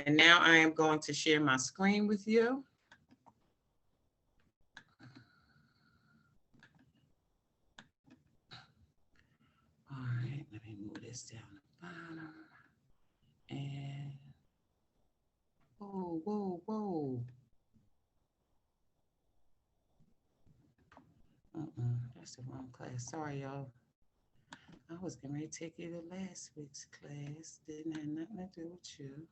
And now I am going to share my screen with you. All right, let me move this down the bottom. And whoa, whoa, whoa. That's the wrong class. Sorry, y'all. I was getting ready to take you to last week's class. Didn't have nothing to do with you.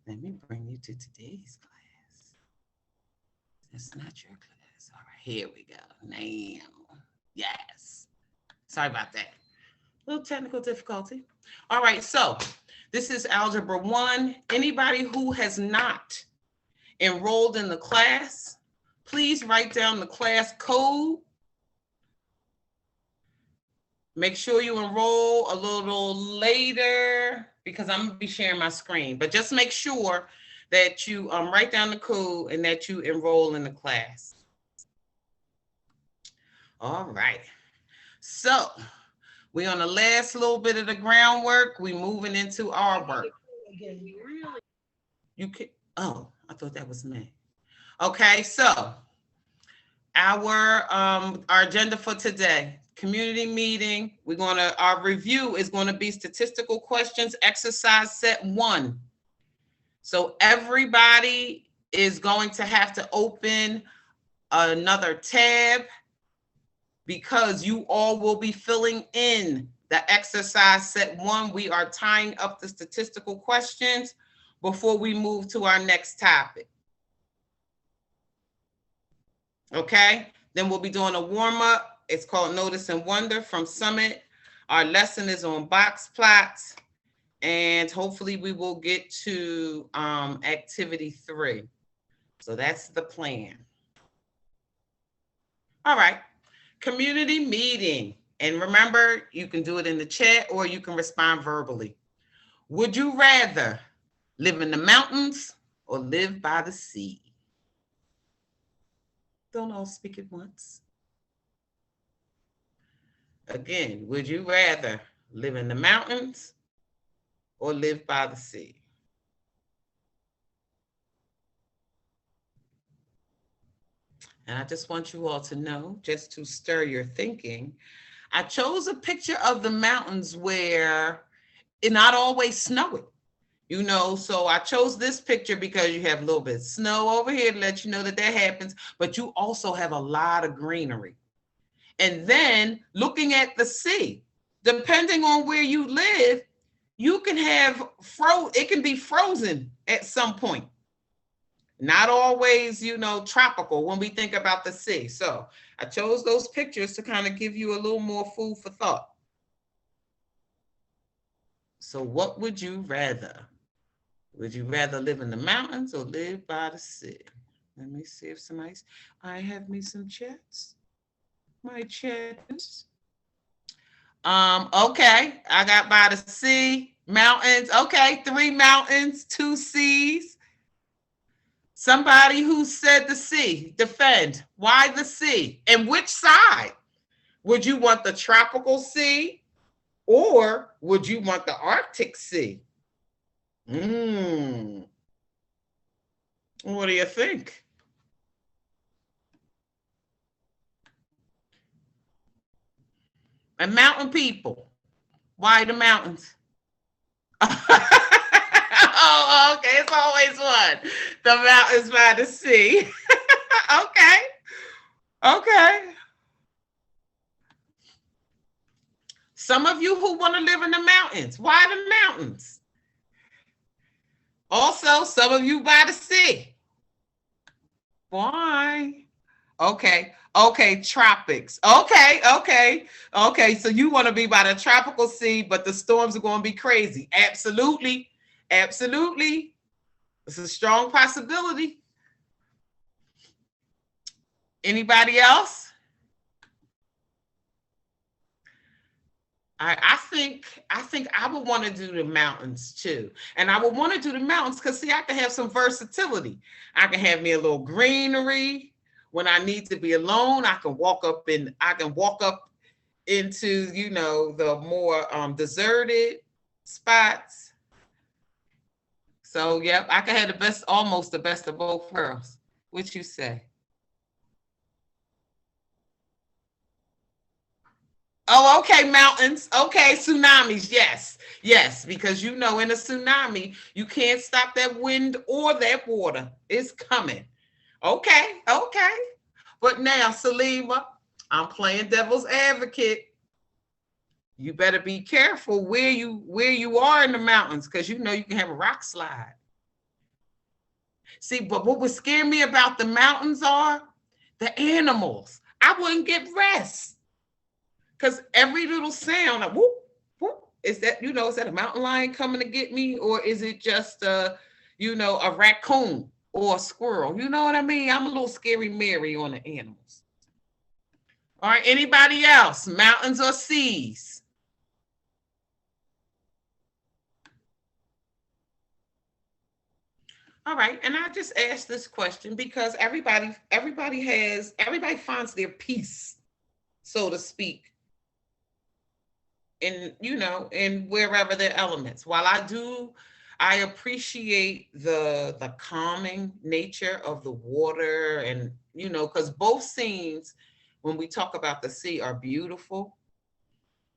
Let me bring you to today's class. That's not your class. All right, here we go. Now, yes. Sorry about that. A little technical difficulty. All right, so this is Algebra 1. Anybody who has not enrolled in the class, please write down the class code. Make sure you enroll a little later because I'm going to be sharing my screen. But just make sure that you write down the code and that you enroll in the class. All right. So we're on the last little bit of the groundwork. We're moving into our work. You can, oh, I thought that was me. Okay, so our agenda for today. Community meeting. Our review is going to be statistical questions, exercise set 1. So everybody is going to have to open another tab because you all will be filling in the exercise set 1. We are tying up the statistical questions before we move to our next topic. Okay, then we'll be doing a warm-up. It's called Notice and Wonder from Summit. Our lesson is on box plots, and hopefully we will get to activity 3. So that's the plan. All right, community meeting. And remember, you can do it in the chat or you can respond verbally. Would you rather live in the mountains or live by the sea? Don't all speak at once. Again, would you rather live in the mountains or live by the sea? And I just want you all to know, just to stir your thinking, I chose a picture of the mountains where it's not always snowing. You know, so I chose this picture because you have a little bit of snow over here to let you know that that happens, but you also have a lot of greenery. And then looking at the sea, depending on where you live, you can have it can be frozen at some point. Not always, you know, tropical when we think about the sea. So I chose those pictures to kind of give you a little more food for thought. So what would you rather? Would you rather live in the mountains or live by the sea? Let me see if somebody's, I have me some chats. My chats. Okay, I got by the sea, mountains. Okay, 3 mountains, 2 seas. Somebody who said the sea, defend. Why the sea? And which side? Would you want the tropical sea or would you want the Arctic Sea? What do you think? And mountain people, why the mountains? Oh, okay, it's always one. The mountains by the sea. Okay. Some of you who want to live in the mountains, why the mountains? Also, some of you by the sea. Why? Okay, tropics. Okay. So you want to be by the tropical sea, but the storms are going to be crazy. Absolutely. It's a strong possibility. Anybody else? I think I would want to do the mountains too. And I would want to do the mountains because see, I can have some versatility. I can have me a little greenery. When I need to be alone, I can walk up into, you know, the more deserted spots. So, yep, I could have the best, almost the best of both worlds. What you say? Oh, okay, mountains. Okay, tsunamis. Yes, yes, because you know, in a tsunami, you can't stop that wind or that water. It's coming. Okay, okay. But now, Salima, I'm playing devil's advocate. You better be careful where you are in the mountains, because you know you can have a rock slide. See, but what would scare me about the mountains are the animals. I wouldn't get rest, because every little sound, like, whoop, whoop, is that, is that a mountain lion coming to get me, or is it just a raccoon or a squirrel? You know what I mean? I'm a little scary Mary on the animals. All right, anybody else? Mountains or seas? All right, and I just asked this question because everybody finds their peace, so to speak, in wherever their elements. While I appreciate the calming nature of the water, and because both scenes, when we talk about the sea, are beautiful.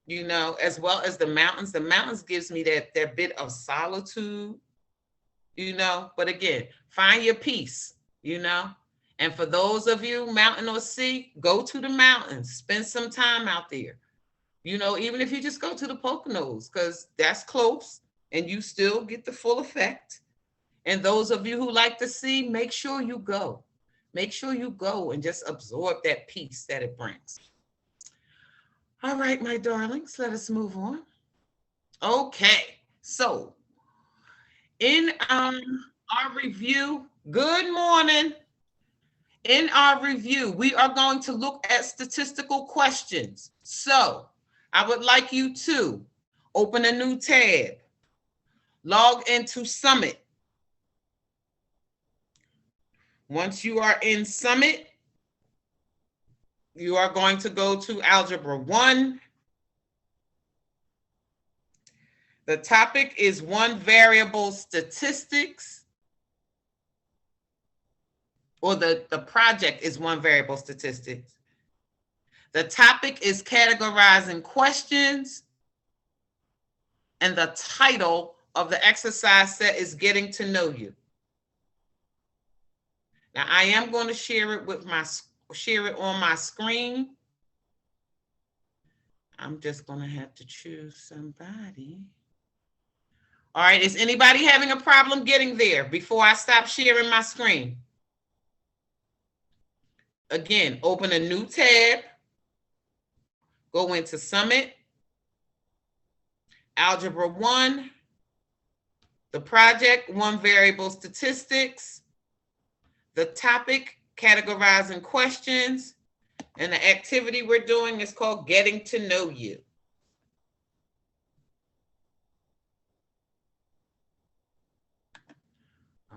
As well as the mountains. The mountains gives me that bit of solitude. But again, find your peace. And for those of you, mountain or sea, go to the mountains, spend some time out there. Even if you just go to the Poconos, because that's close and you still get the full effect. And those of you who like the sea, make sure you go. Make sure you go and just absorb that peace that it brings. All right, my darlings, let us move on. Okay, so in our review, good morning. In our review, we are going to look at statistical questions. So I would like you to open a new tab, log into Summit. Once you are in Summit, you are going to go to Algebra 1. The topic is one variable statistics, or the project is one variable statistics. The topic is categorizing questions, and the title of the exercise set is getting to know you. Now I am going to share it on my screen. I'm just going to have to choose somebody. All right, is anybody having a problem getting there before I stop sharing my screen? Again, open a new tab, go into Summit, Algebra 1, the project, one variable statistics, the topic, categorizing questions, and the activity we're doing is called Getting to Know You.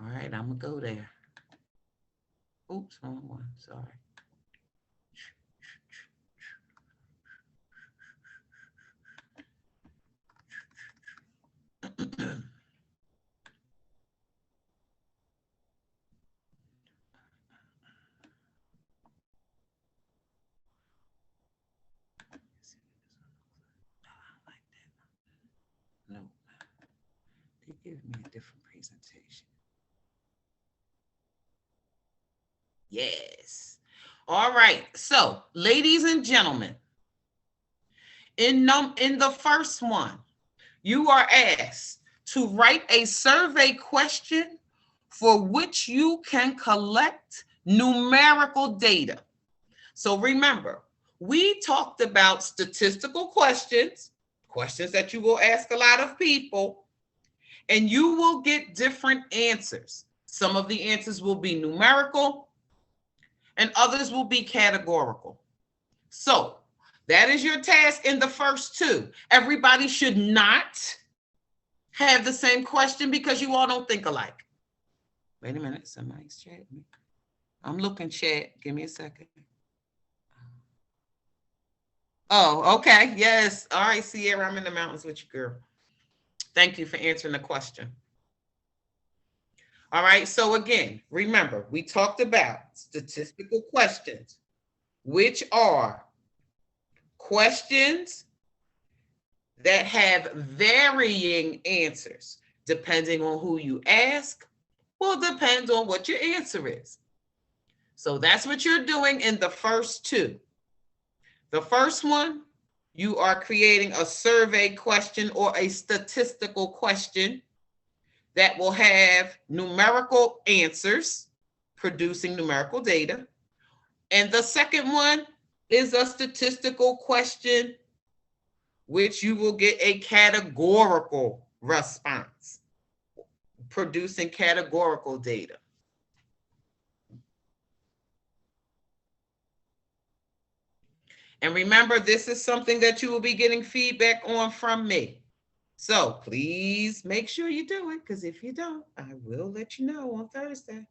All right, I'm gonna go there. Oops, wrong one, sorry. No, they give me a different presentation. Yes. All right. So, ladies and gentlemen, in the first one, you are asked to write a survey question for which you can collect numerical data. So remember, we talked about statistical questions that you will ask a lot of people, and you will get different answers. Some of the answers will be numerical, and others will be categorical. So that is your task in the first two. Everybody should not have the same question because you all don't think alike. Wait a minute, somebody's chatting me. I'm looking chat. Give me a second. Oh, okay. Yes. All right, Sierra, I'm in the mountains with you, girl. Thank you for answering the question. All right, so again, remember, we talked about statistical questions, which are questions that have varying answers depending on who you ask. Well, depends on what your answer is. So that's what you're doing in the first two. The first one, you are creating a survey question or a statistical question that will have numerical answers, producing numerical data. And the second one is a statistical question, which you will get a categorical response, producing categorical data. And remember, this is something that you will be getting feedback on from me. So please make sure you do it, because if you don't, I will let you know on Thursday.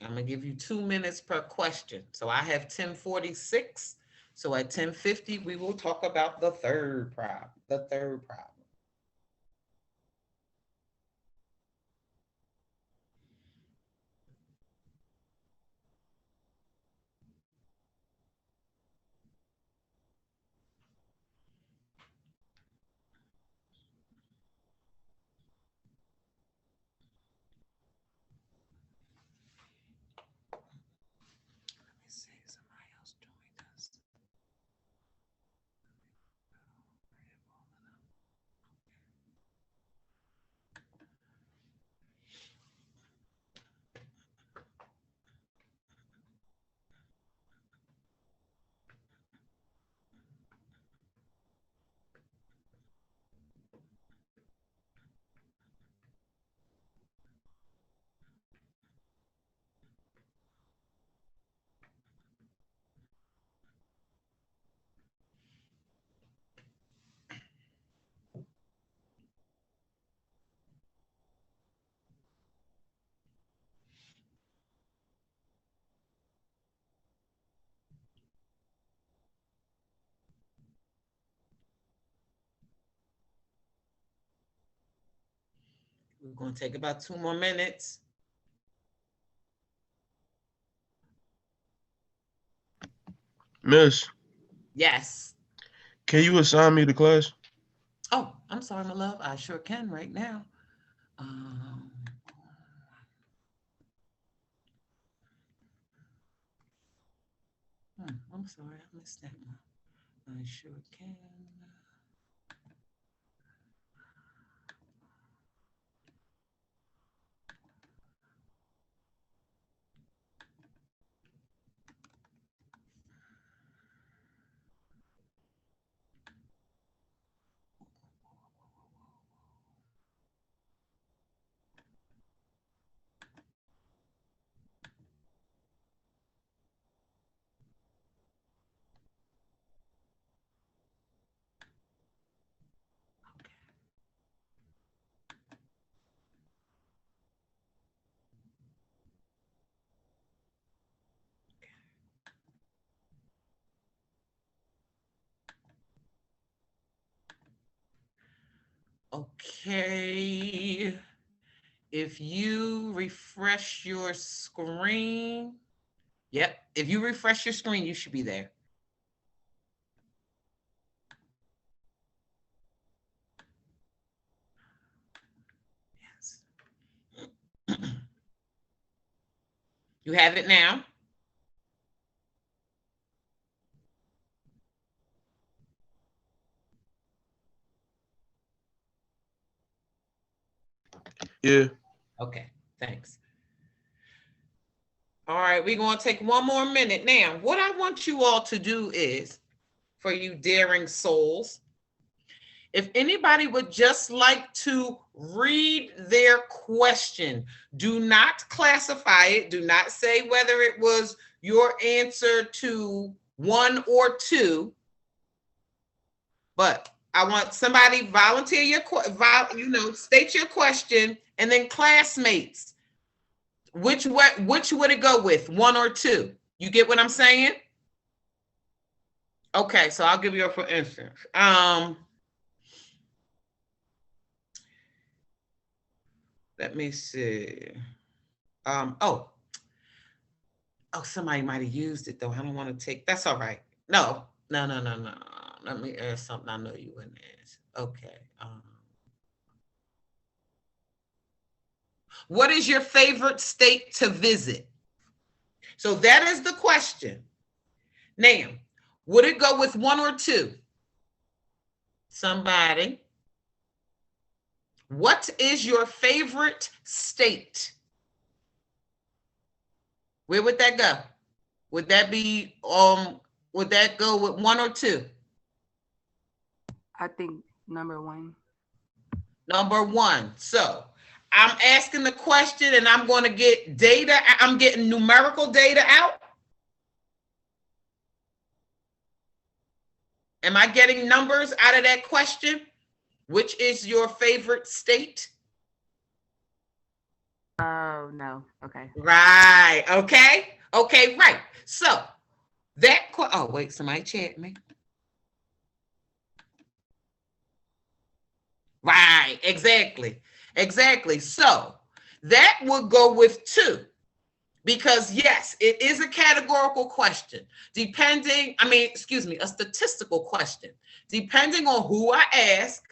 I'm gonna give you 2 minutes per question. So I have 10:46. So at 10:50, we will talk about the third problem. The third problem. Let me see, somebody else joined us. We're going to take about 2 more minutes. Miss, Yes. can you assign me the class? Oh, I'm sorry, my love. I sure can right now. Um, I'm sorry, I missed that one. I sure can. Okay. If you refresh your screen, yep. If you refresh your screen, you should be there. Yes. You have it now? Yeah. Okay, thanks. All right, we're going to take 1 more minute. Now, what I want you all to do is, for you daring souls, if anybody would just like to read their question, do not classify it. Do not say whether it was your answer to 1 or 2. But I want somebody volunteer state your question, and then classmates, which would it go with, 1 or 2? You get what I'm saying? Okay, so I'll give you a for instance. Let me see. Oh, somebody might have used it though. I don't want to take. That's all right. No. Let me ask something I know you wouldn't ask. Okay. What is your favorite state to visit? So that is the question. Now, would it go with 1 or 2? Somebody. What is your favorite state? Where would that go? Would that be, would that go with 1 or 2? I think number 1. Number 1. So I'm asking the question and I'm going to get data. I'm getting numerical data out. Am I getting numbers out of that question? Which is your favorite state? Oh, no. Okay. Right. Okay. Okay. Right. So that, oh, wait, somebody chat me. Right. Exactly. Exactly. So that would go with 2. Because yes, it is a categorical question. A statistical question. Depending on who I ask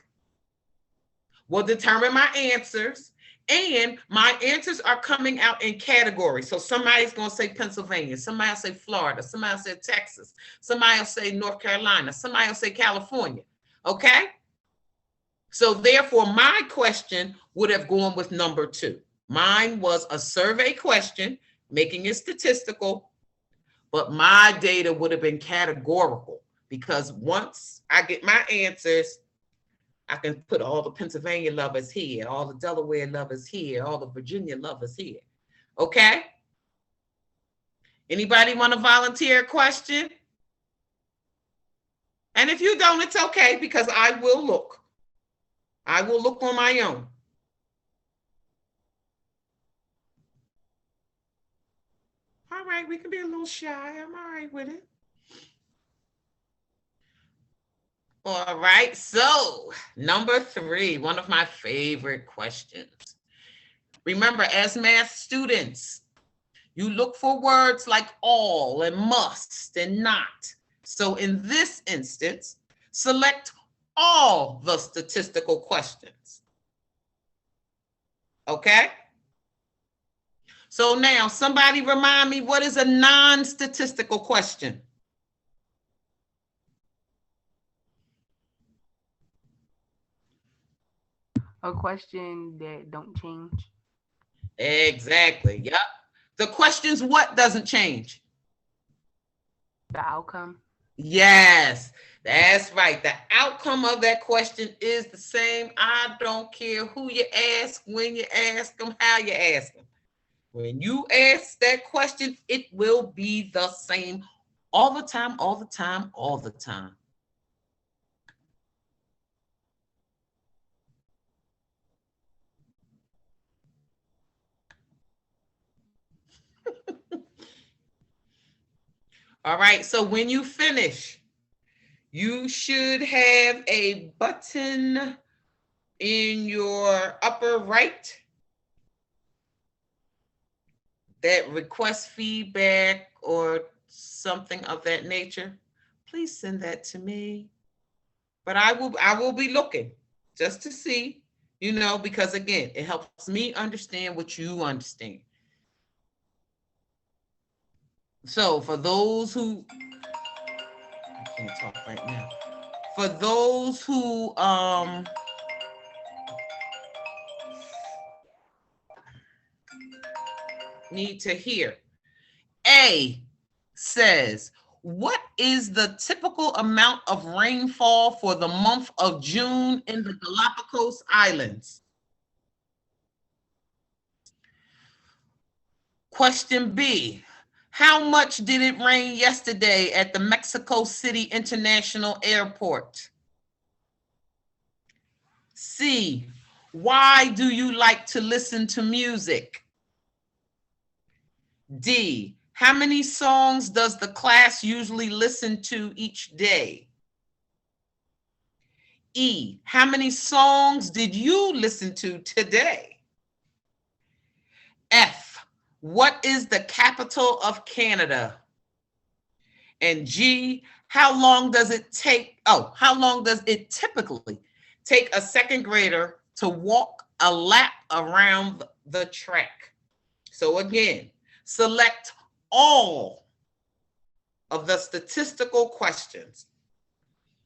will determine my answers, and my answers are coming out in categories. So somebody's going to say Pennsylvania, somebody will say Florida, somebody will say Texas, somebody will say North Carolina, somebody will say California. Okay? So therefore, my question would have gone with number 2. Mine was a survey question, making it statistical, but my data would have been categorical, because once I get my answers, I can put all the Pennsylvania lovers here, all the Delaware lovers here, all the Virginia lovers here. Okay? Anybody want to volunteer a question? And if you don't, it's okay, because I will look. I will look on my own. All right, we can be a little shy. I'm all right with it. All right, so number 3, one of my favorite questions. Remember, as math students, you look for words like all and must and not. So in this instance, select all the statistical questions. Okay? So now somebody remind me, what is a non-statistical question? A question that don't change. Exactly. Yep. The question's what doesn't change? The outcome. Yes, that's right. The outcome of that question is the same. I don't care who you ask, when you ask them, how you ask them. When you ask that question, it will be the same all the time, all the time, all the time. All right, so when you finish, you should have a button in your upper right that requests feedback or something of that nature. Please send that to me. But I will be looking just to see, because again, it helps me understand what you understand. So for those who, I can't talk right now. For those who need to hear, A says, what is the typical amount of rainfall for the month of June in the Galapagos Islands? Question B, How much did it rain yesterday at the Mexico City International Airport? C, why do you like to listen to music? D, how many songs does the class usually listen to each day? E, how many songs did you listen to today? F, what is the capital of Canada? And G, how long does it typically take a second grader to walk a lap around the track? So again, select all of the statistical questions.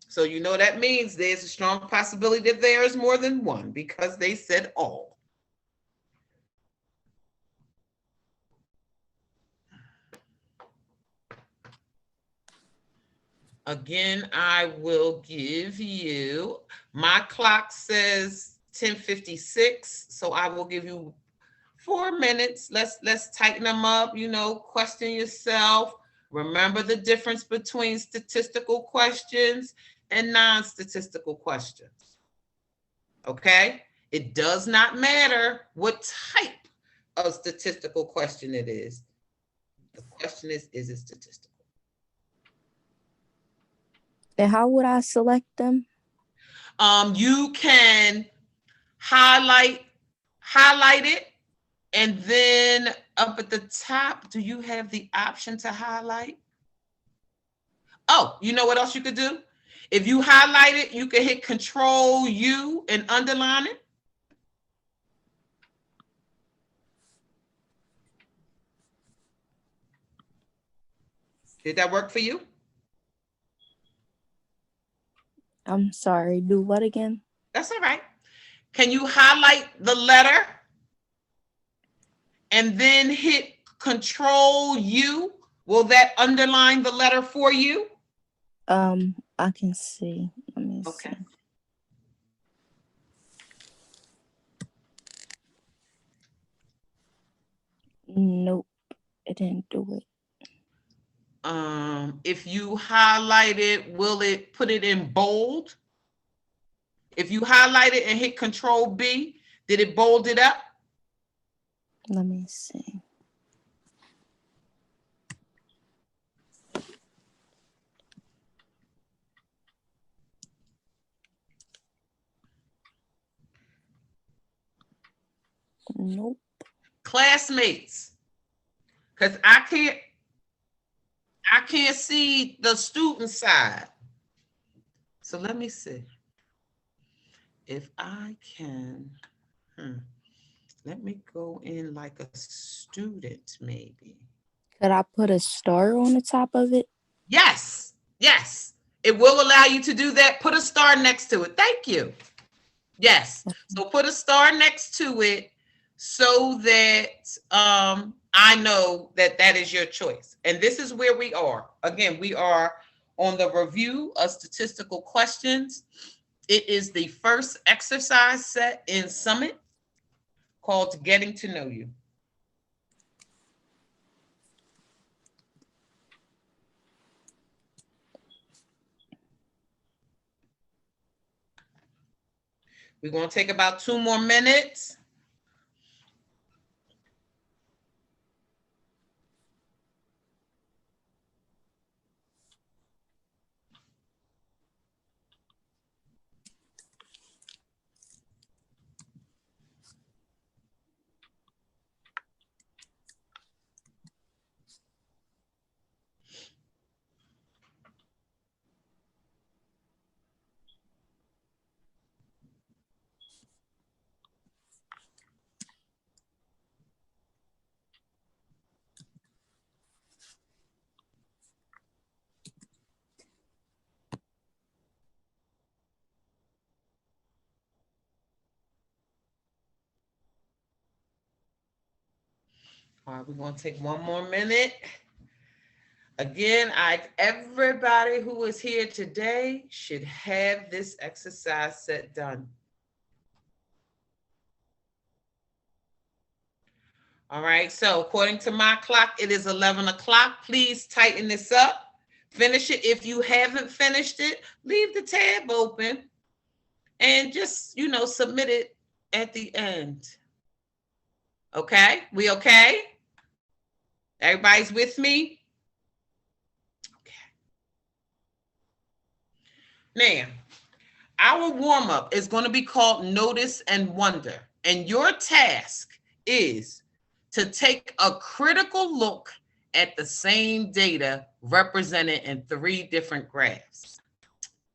So you know that means there's a strong possibility that there is more than one because they said all. Again, I will give you, my clock says 10:56, so I will give you 4 minutes. Let's tighten them up, you know, question yourself. Remember the difference between statistical questions and non-statistical questions. Okay? It does not matter what type of statistical question it is. The question is it statistical? And how would I select them? You can highlight it, and then up at the top, do you have the option to highlight? Oh, you know what else you could do? If you highlight it, you can hit Control U and underline it. Did that work for you? I'm sorry, do what again? That's all right. Can you highlight the letter and then hit Control U? Will that underline the letter for you? I can see. Let me Okay. see. Nope, it didn't do it. If you highlight it, will it put it in bold? If you highlight it and hit Control B, did it bold it up? Let me see. Nope. Classmates, because I can't see the student side. So let me see. If I can, let me go in like a student maybe. Could I put a star on the top of it? Yes, yes. It will allow you to do that. Put a star next to it. Thank you. Yes. So put a star next to it so that I know that that is your choice. And this is where we are. Again, we are on the review of statistical questions. It is the first exercise set in Summit called Getting to Know You. We're going to take about 2 more minutes. All right, we're going to take 1 more minute. Again, everybody who is here today should have this exercise set done. All right, so according to my clock, it is 11 o'clock. Please tighten this up. Finish it. If you haven't finished it, leave the tab open and just, submit it at the end. Okay, we okay? Everybody's with me? Okay. Now, our warm-up is going to be called Notice and Wonder. And your task is to take a critical look at the same data represented in 3 different graphs.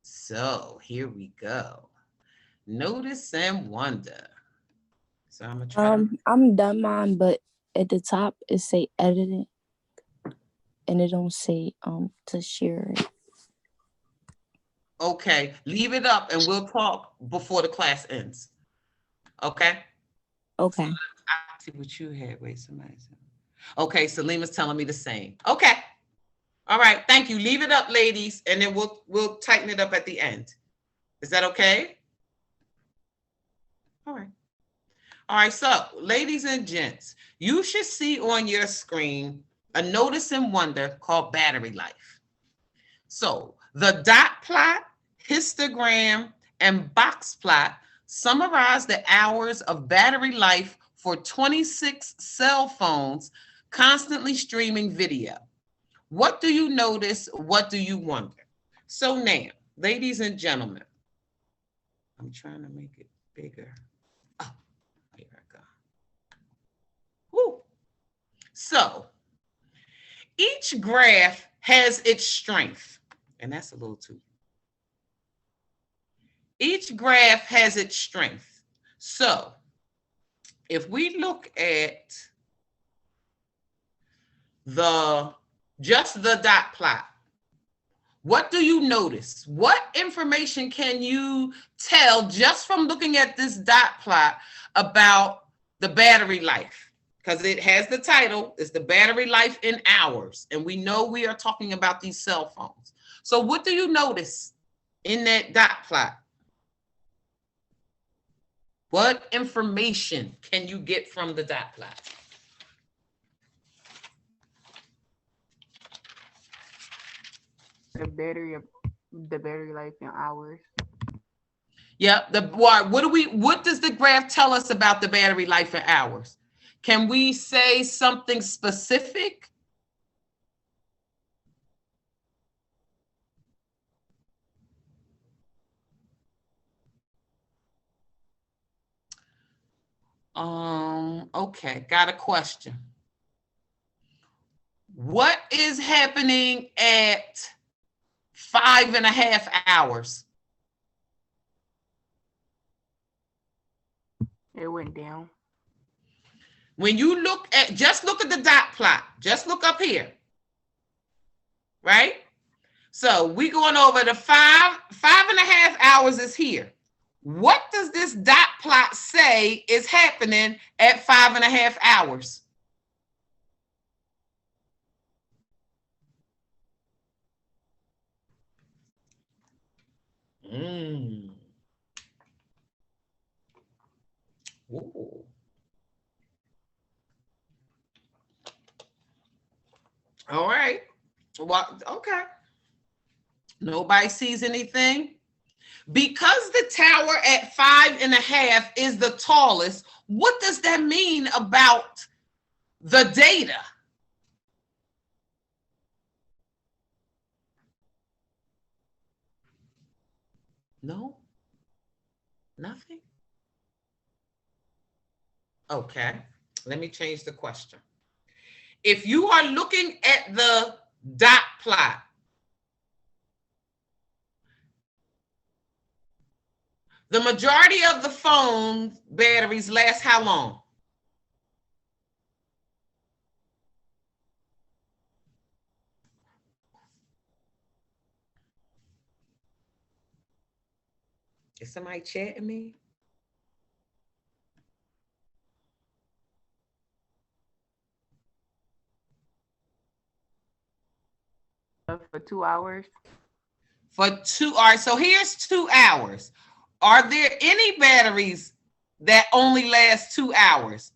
So here we go. Notice and wonder. So I'm gonna try I'm done mine, but at the top it say edited, and it don't say to share it. Okay, leave it up and we'll talk before the class ends. Okay? Okay. I see what you had. Wait, somebody said. Okay, Salima's telling me the same. Okay. All right, thank you. Leave it up, ladies, and then we'll tighten it up at the end. Is that okay? All right. All right, so ladies and gents, you should see on your screen a notice and wonder called battery life. So the dot plot, histogram, and box plot summarize the hours of battery life for 26 cell phones constantly streaming video. What do you notice? What do you wonder? So now, ladies and gentlemen, I'm trying to make it bigger. Oh, here I go. Woo. So each graph has its strength, and that's a little too. Each graph has its strength. So if we look at just the dot plot, what do you notice? What information can you tell just from looking at this dot plot about the battery life? Because it has the title, it's the battery life in hours. And we know we are talking about these cell phones. So what do you notice in that dot plot? What information can you get from the dot plot? The battery life in hours. Yeah, what does the graph tell us about the battery life in hours? Can we say something specific? Okay, got a question. What is happening at 5.5 hours? It went down. When you just look at the dot plot, just look up here, right? So we going over the 5.5 hours is here. What does this dot plot say is happening at 5.5 hours? Ooh. All right. Well, okay. Nobody sees anything. Because the tower at 5.5 is the tallest, what does that mean about the data? No? Nothing? Okay, let me change the question. If you are looking at the dot plot, the majority of the phone batteries last how long? Is somebody chatting me? For 2 hours. All right, so here's 2 hours. Are there any batteries that only last 2 hours?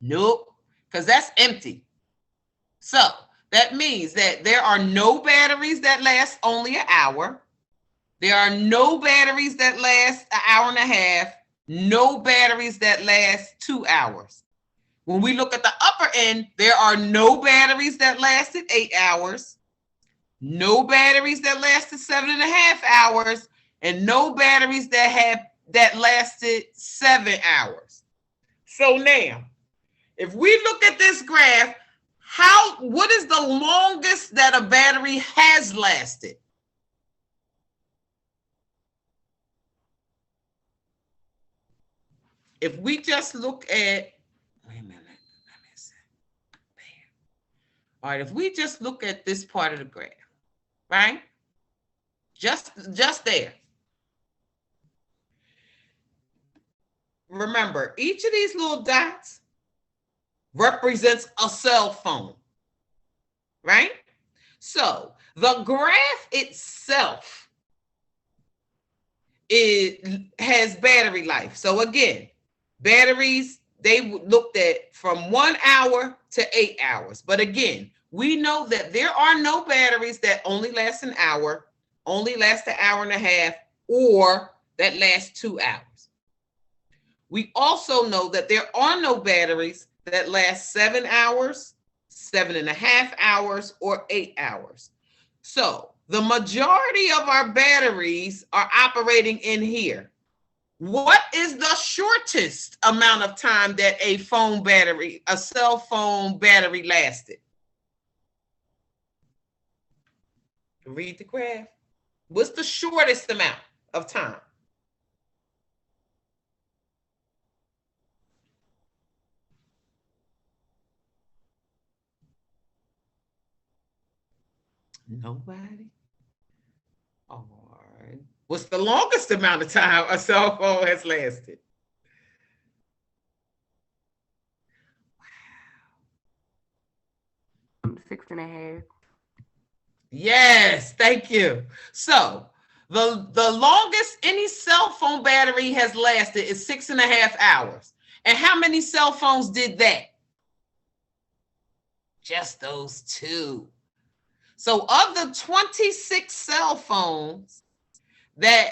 Nope, because that's empty. So that means that there are no batteries that last only an hour. There are no batteries that last an hour and a half. No batteries that last 2 hours. When we look at the upper end, there are no batteries that lasted 8 hours, no batteries that lasted 7.5 hours, and no batteries that lasted 7 hours. So now, if we look at this graph, what is the longest that a battery has lasted? If we just look at, wait a minute, let me see. All right, if we just look at this part of the graph, right? Just there. Remember, each of these little dots represents a cell phone, right? So the graph itself, it has battery life. So again, batteries, they looked at from 1 hour to 8 hours. But again, we know that there are no batteries that only last an hour, only last an hour and a half, or that last 2 hours. We also know that there are no batteries that last 7 hours, 7.5 hours, or 8 hours. So the majority of our batteries are operating in here. What is the shortest amount of time that a cell phone battery lasted? Read the graph. What's the shortest amount of time? Nobody? All right. What's the longest amount of time a cell phone has lasted? Wow. 6.5. Yes, thank you. So the longest any cell phone battery has lasted is 6.5 hours. And how many cell phones did that? Just those 2. So of the 26 cell phones that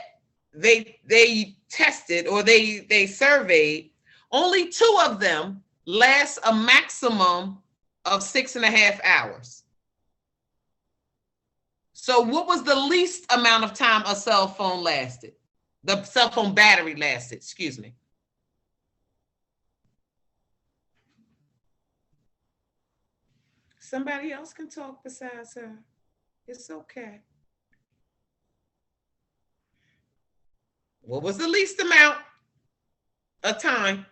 they tested or they surveyed, only 2 of them last a maximum of 6.5 hours. So what was the least amount of time a cell phone lasted? The cell phone battery lasted, excuse me. Somebody else can talk besides her. It's okay. What was the least amount of time?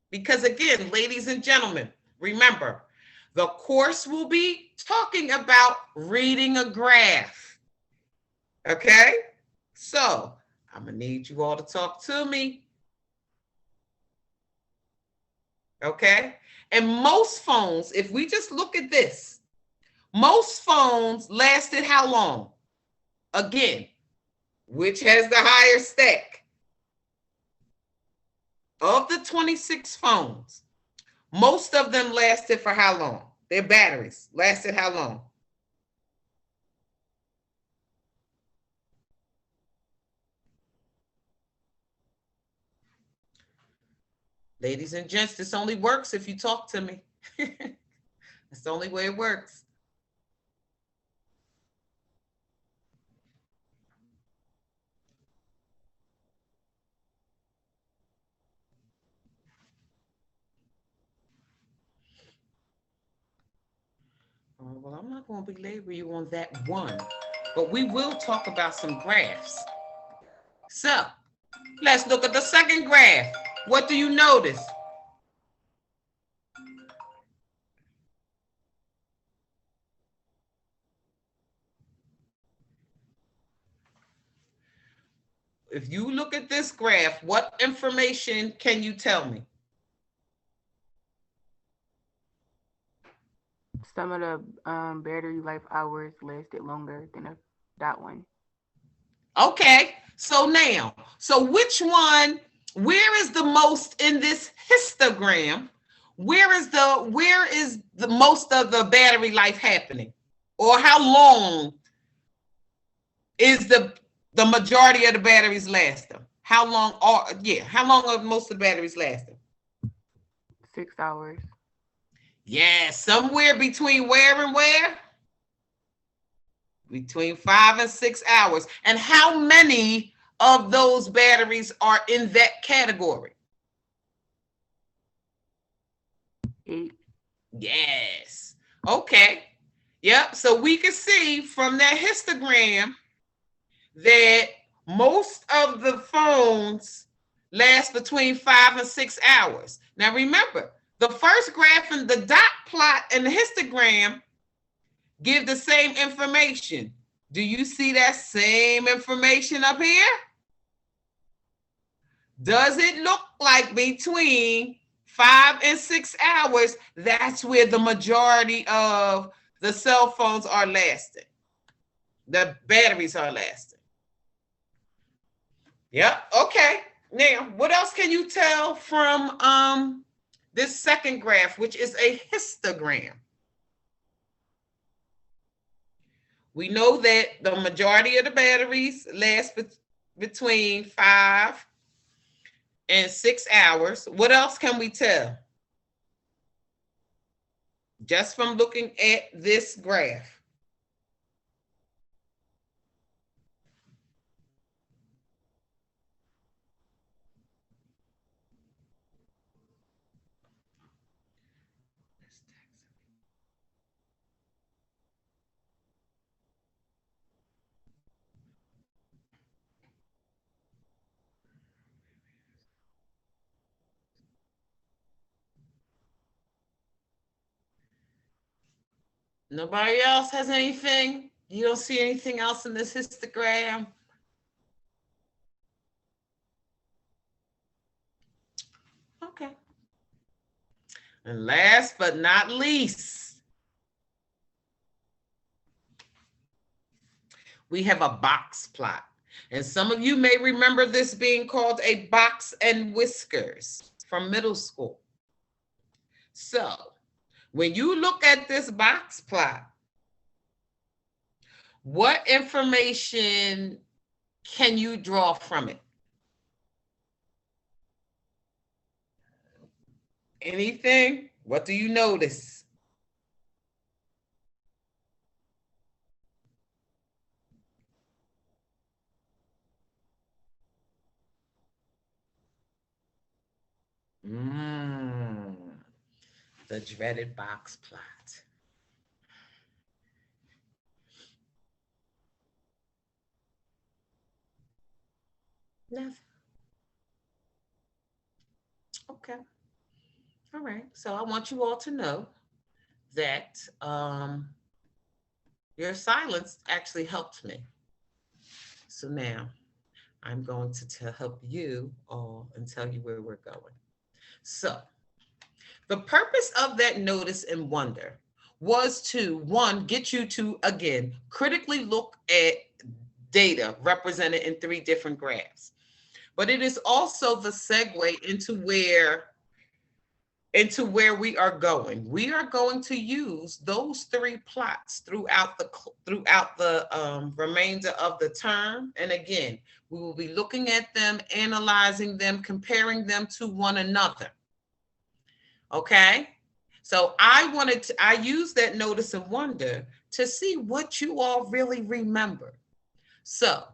Because again, ladies and gentlemen, remember, the course will be talking about reading a graph. Okay? So I'm gonna need you all to talk to me. Okay? And most phones, if we just look at this, most phones lasted how long? Again, which has the higher stack? Of the 26 phones, most of them lasted for how long? Their batteries lasted how long? Ladies and gents, this only works if you talk to me. That's the only way it works. Well, I'm not going to belabor you on that one, but we will talk about some graphs. So let's look at the second graph. What do you notice? If you look at this graph, what information can you tell me? Some of the battery life hours lasted longer than that one. Okay, so now, which one, where is the most in this histogram? where is the most of the battery life happening? Or how long is the majority of the batteries lasting? How long are most of the batteries lasting? 6 hours. Yeah, somewhere between where and where? Between 5 and 6 hours. And how many of those batteries are in that category? 8. Yes. Okay. Yep. So we can see from that histogram that most of the phones last between 5 and 6 hours. Now remember, the first graph and the dot plot and the histogram give the same information. Do you see that same information up here? Does it look like between 5 and 6 hours, that's where the majority of the cell phones are lasting? The batteries are lasting. Yep. Okay. Now, what else can you tell from this second graph, which is a histogram? We know that the majority of the batteries last between 5 and 6 hours. What else can we tell? Just from looking at this graph. Nobody else has anything? You don't see anything else in this histogram? Okay. And last but not least, we have a box plot. And some of you may remember this being called a box and whiskers from middle school. So when you look at this box plot, what information can you draw from it? Anything? What do you notice? The dreaded box plot. Nothing. Okay. All right. So I want you all to know that your silence actually helped me. So now I'm going to help you all and tell you where we're going. So the purpose of that notice and wonder was to, one, get you to, again, critically look at data represented in 3 different graphs. But it is also the segue into where we are going. We are going to use those 3 plots throughout the remainder of the term. And again, we will be looking at them, analyzing them, comparing them to one another. Okay? So I used that notice and wonder to see what you all really remember. So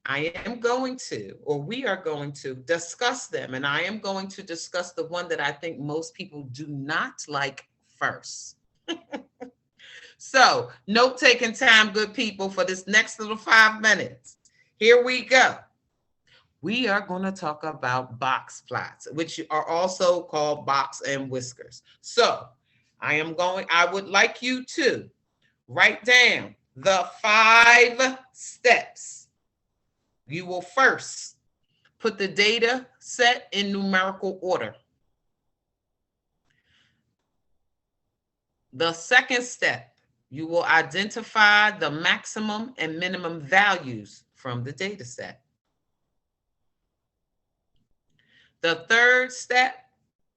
I am going to, or we are going to discuss them, and I am going to discuss the one that I think most people do not like first. So, note-taking time, good people, for this next little 5 minutes. Here we go. We are going to talk about box plots, which are also called box and whiskers. So, I would like you to write down the 5 steps. You will first put the data set in numerical order. The second step, you will identify the maximum and minimum values from the data set. The third step,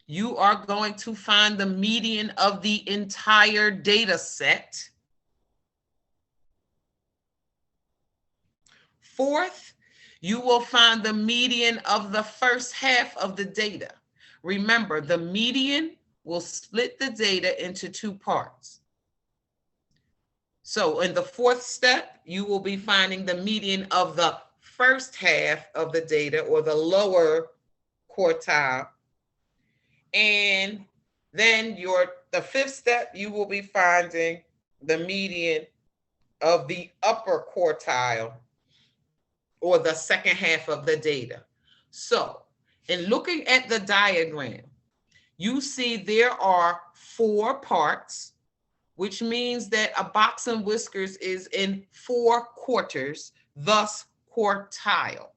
you are going to find the median of the entire data set. Fourth, you will find the median of the first half of the data. Remember, the median will split the data into two parts. So in the fourth step, you will be finding the median of the first half of the data, or the lower quartile. And then the fifth step, you will be finding the median of the upper quartile, or the second half of the data. So in looking at the diagram, you see there are 4 parts, which means that a box and whiskers is in 4 quarters, thus quartile.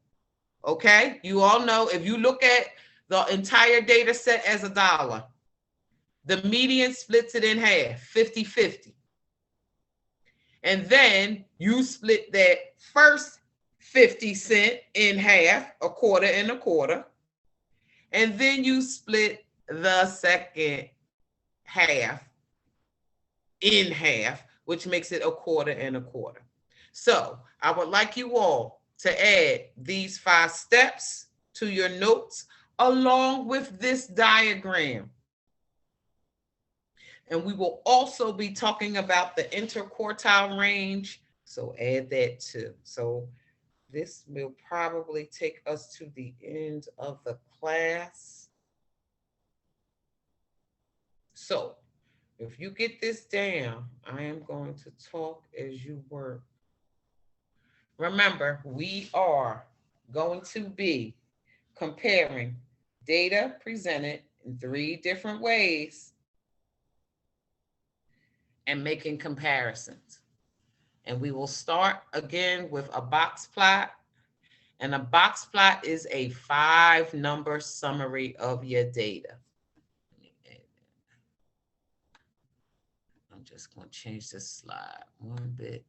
Okay, you all know if you look at the entire data set as $1, the median splits it in half, 50-50. And then you split that first 50 cent in half, a quarter and a quarter. And then you split the second half in half, which makes it a quarter and a quarter. So I would like you all to add these 5 steps to your notes along with this diagram. And we will also be talking about the interquartile range, so add that too. So this will probably take us to the end of the class. So if you get this down, I am going to talk as you work. Remember, we are going to be comparing data presented in 3 different ways and making comparisons. And we will start again with a box plot. And a box plot is a 5-number summary of your data. I'm just going to change this slide one bit.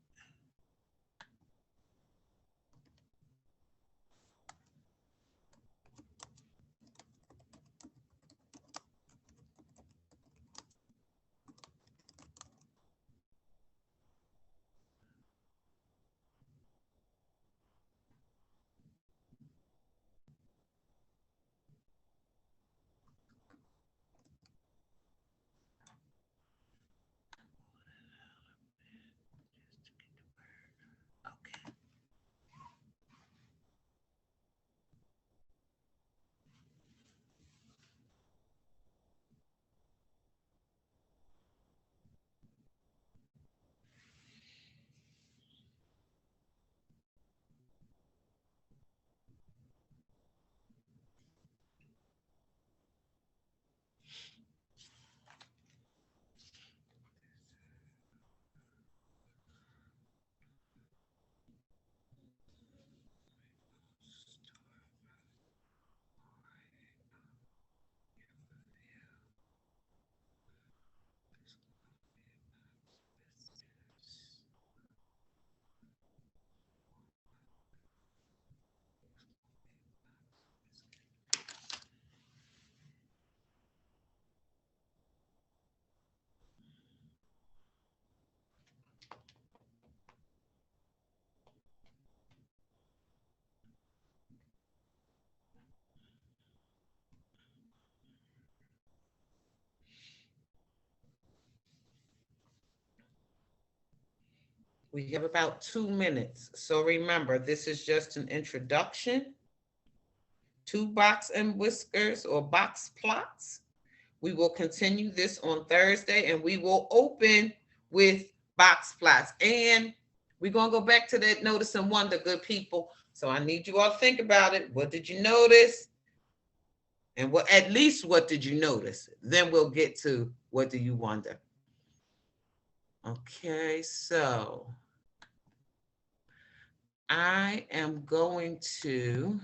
We have about 2 minutes. So remember, this is just an introduction to box and whiskers, or box plots. We will continue this on Thursday, and we will open with box plots. And we're going to go back to that notice and wonder, good people. So I need you all to think about it. What did you notice? And what, at least what did you notice? Then we'll get to what do you wonder? Okay, so I am going to